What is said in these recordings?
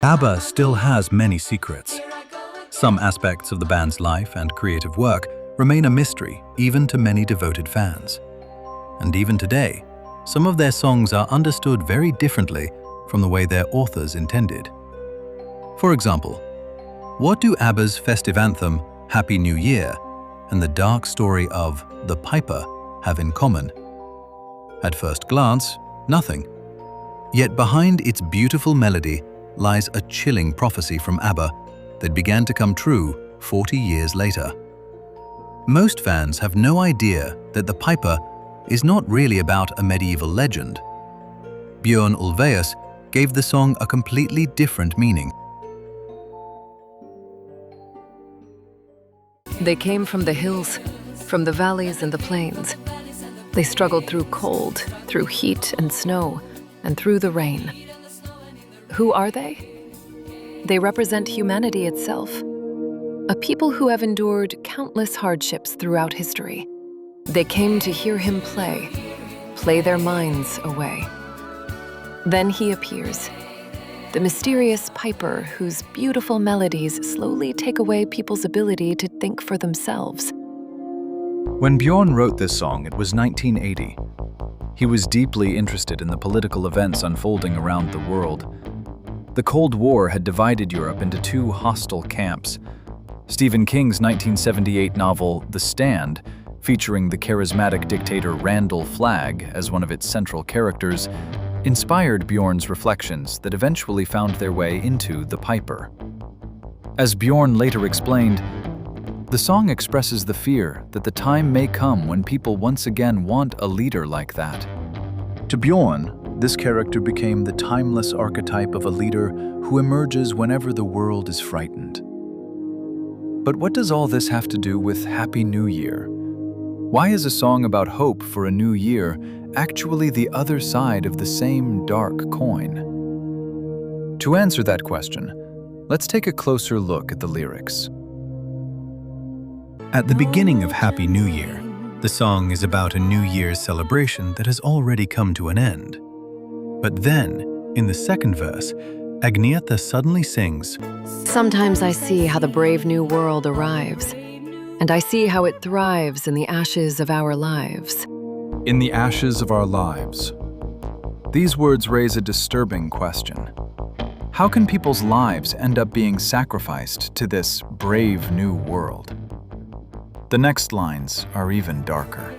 ABBA still has many secrets. Some aspects of the band's life and creative work remain a mystery even to many devoted fans. And even today, some of their songs are understood very differently from the way their authors intended. For example, what do ABBA's festive anthem, Happy New Year, and the dark story of The Piper have in common? At first glance, nothing. Yet behind its beautiful melody lies a chilling prophecy from ABBA that began to come true 40 years later. Most fans have no idea that The Piper is not really about a medieval legend. Björn Ulvaeus gave the song a completely different meaning. They came from the hills, from the valleys and the plains. They struggled through cold, through heat and snow, and through the rain. Who are they? They represent humanity itself, a people who have endured countless hardships throughout history. They came to hear him play their minds away. Then he appears, the mysterious piper whose beautiful melodies slowly take away people's ability to think for themselves. When Björn wrote this song, it was 1980. He was deeply interested in the political events unfolding around the world. The Cold War had divided Europe into two hostile camps. Stephen King's 1978 novel, The Stand, featuring the charismatic dictator Randall Flagg as one of its central characters, inspired Björn's reflections that eventually found their way into The Piper. As Björn later explained, the song expresses the fear that the time may come when people once again want a leader like that. To Björn, this character became the timeless archetype of a leader who emerges whenever the world is frightened. But what does all this have to do with Happy New Year? Why is a song about hope for a new year actually the other side of the same dark coin? To answer that question, let's take a closer look at the lyrics. At the beginning of Happy New Year, the song is about a New Year's celebration that has already come to an end. But then, in the second verse, Agnieszka suddenly sings, Sometimes I see how the brave new world arrives, and I see how it thrives in the ashes of our lives. In the ashes of our lives. These words raise a disturbing question. How can people's lives end up being sacrificed to this brave new world? The next lines are even darker.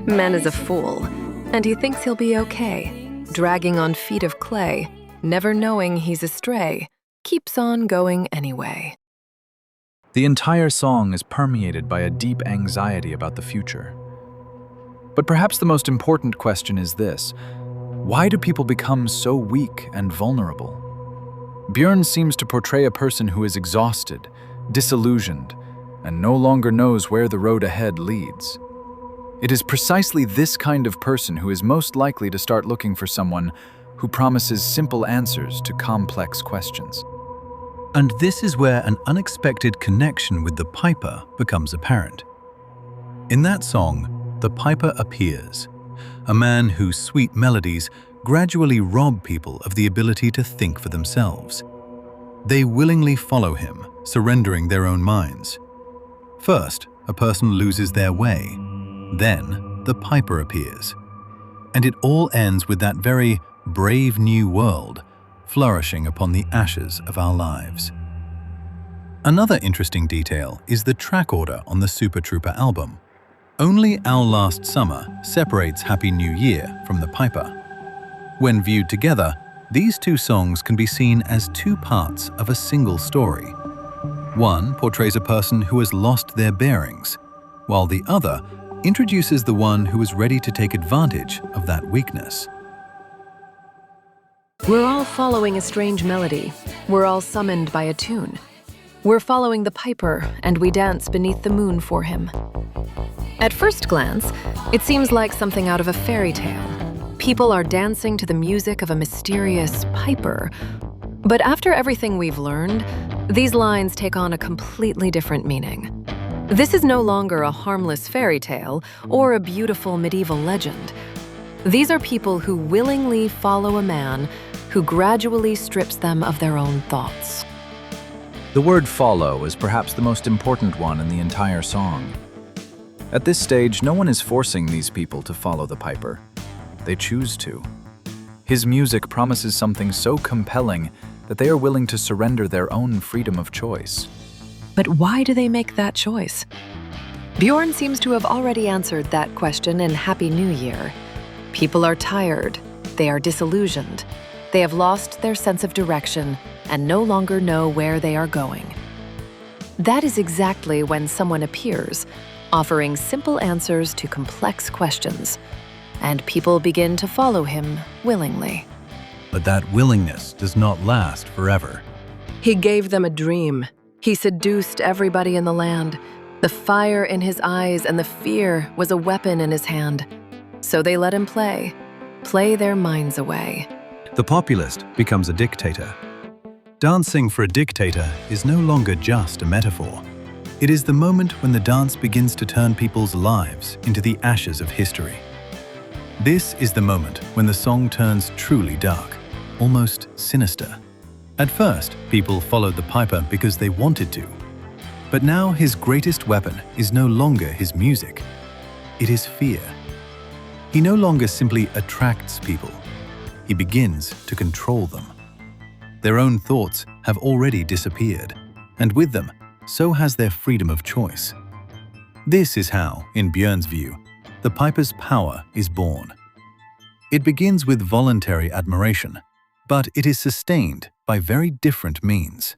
Man is a fool, and he thinks he'll be okay, dragging on feet of clay, never knowing he's astray, keeps on going anyway. The entire song is permeated by a deep anxiety about the future. But perhaps the most important question is this: why do people become so weak and vulnerable? Björn seems to portray a person who is exhausted, disillusioned, and no longer knows where the road ahead leads. It is precisely this kind of person who is most likely to start looking for someone who promises simple answers to complex questions. and this is where an unexpected connection with the piper becomes apparent. In that song, the piper appears, a man whose sweet melodies gradually rob people of the ability to think for themselves. They willingly follow him, surrendering their own minds. First, a person loses their way. Then, the piper appears. And it all ends with that very brave new world flourishing upon the ashes of our lives. Another interesting detail is the track order on the Super Trooper album. Only Our Last Summer separates Happy New Year from the Piper. When viewed together, these two songs can be seen as two parts of a single story. One portrays a person who has lost their bearings, while the other introduces the one who is ready to take advantage of that weakness. We're all following a strange melody. We're all summoned by a tune. We're following the piper, and we dance beneath the moon for him. At first glance, it seems like something out of a fairy tale. People are dancing to the music of a mysterious piper. But after everything we've learned, these lines take on a completely different meaning. This is no longer a harmless fairy tale or a beautiful medieval legend. These are people who willingly follow a man who gradually strips them of their own thoughts. The word follow is perhaps the most important one in the entire song. At this stage, no one is forcing these people to follow the piper. They choose to. His music promises something so compelling that they are willing to surrender their own freedom of choice. But why do they make that choice? Bjorn seems to have already answered that question in Happy New Year. People are tired, they are disillusioned, they have lost their sense of direction and no longer know where they are going. That is exactly when someone appears, offering simple answers to complex questions, and people begin to follow him willingly. But that willingness does not last forever. He gave them a dream. He seduced everybody in the land. The fire in his eyes and the fear was a weapon in his hand. So they let him play their minds away. The populist becomes a dictator. Dancing for a dictator is no longer just a metaphor. It is the moment when the dance begins to turn people's lives into the ashes of history. This is the moment when the song turns truly dark, almost sinister. At first, people followed the piper because they wanted to. But now his greatest weapon is no longer his music. It is fear. He no longer simply attracts people. He begins to control them. Their own thoughts have already disappeared, and with them, so has their freedom of choice. This is how, in Björn's view, the piper's power is born. It begins with voluntary admiration, but it is sustained by very different means.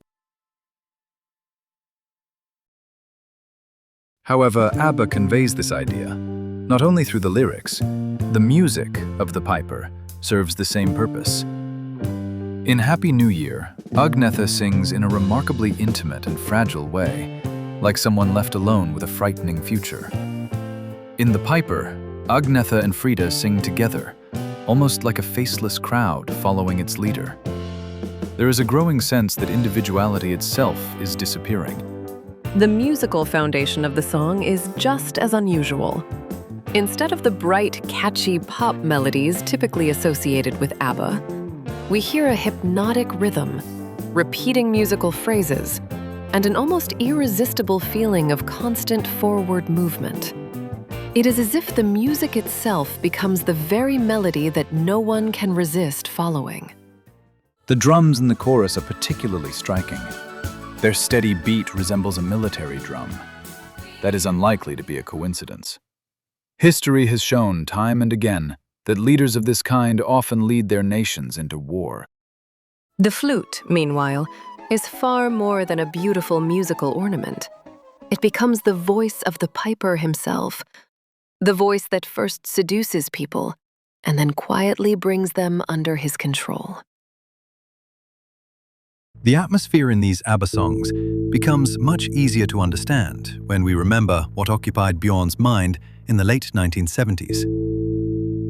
However, ABBA conveys this idea, not only through the lyrics. The music of the piper serves the same purpose. In Happy New Year, Agnetha sings in a remarkably intimate and fragile way, like someone left alone with a frightening future. In the piper, Agnetha and Frida sing together, almost like a faceless crowd following its leader. There is a growing sense that individuality itself is disappearing. The musical foundation of the song is just as unusual. Instead of the bright, catchy pop melodies typically associated with ABBA, we hear a hypnotic rhythm, repeating musical phrases, and an almost irresistible feeling of constant forward movement. It is as if the music itself becomes the very melody that no one can resist following. The drums in the chorus are particularly striking. Their steady beat resembles a military drum. That is unlikely to be a coincidence. History has shown time and again that leaders of this kind often lead their nations into war. The flute, meanwhile, is far more than a beautiful musical ornament. It becomes the voice of the piper himself, the voice that first seduces people and then quietly brings them under his control. The atmosphere in these ABBA songs becomes much easier to understand when we remember what occupied Björn's mind in the late 1970s.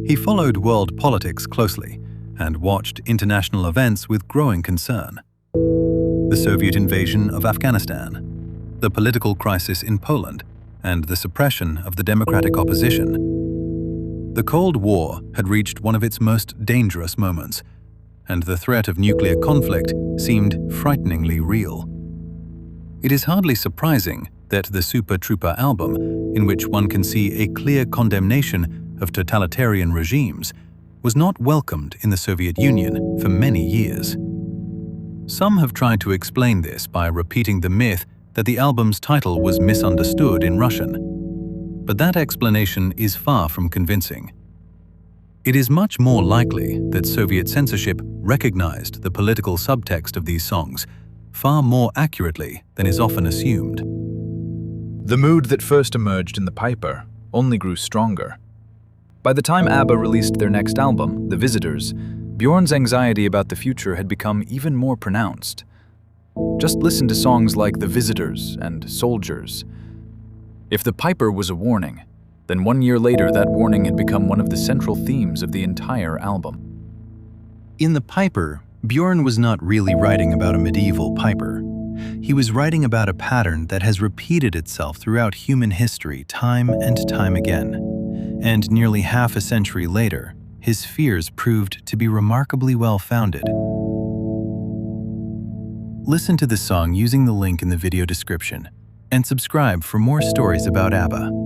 He followed world politics closely and watched international events with growing concern. The Soviet invasion of Afghanistan, the political crisis in Poland, and the suppression of the democratic opposition. The Cold War had reached one of its most dangerous moments, and the threat of nuclear conflict seemed frighteningly real. It is hardly surprising that the Super Trooper album, in which one can see a clear condemnation of totalitarian regimes, was not welcomed in the Soviet Union for many years. Some have tried to explain this by repeating the myth that the album's title was misunderstood in Russian. But that explanation is far from convincing. It is much more likely that Soviet censorship recognized the political subtext of these songs far more accurately than is often assumed. The mood that first emerged in the piper only grew stronger. By the time ABBA released their next album, The Visitors, Björn's anxiety about the future had become even more pronounced. Just listen to songs like The Visitors and Soldiers. If the piper was a warning, then 1 year later that warning had become one of the central themes of the entire album. In the piper, Björn was not really writing about a medieval piper. He was writing about a pattern that has repeated itself throughout human history time and time again. And nearly half a century later, his fears proved to be remarkably well-founded. Listen to the song using the link in the video description and subscribe for more stories about ABBA.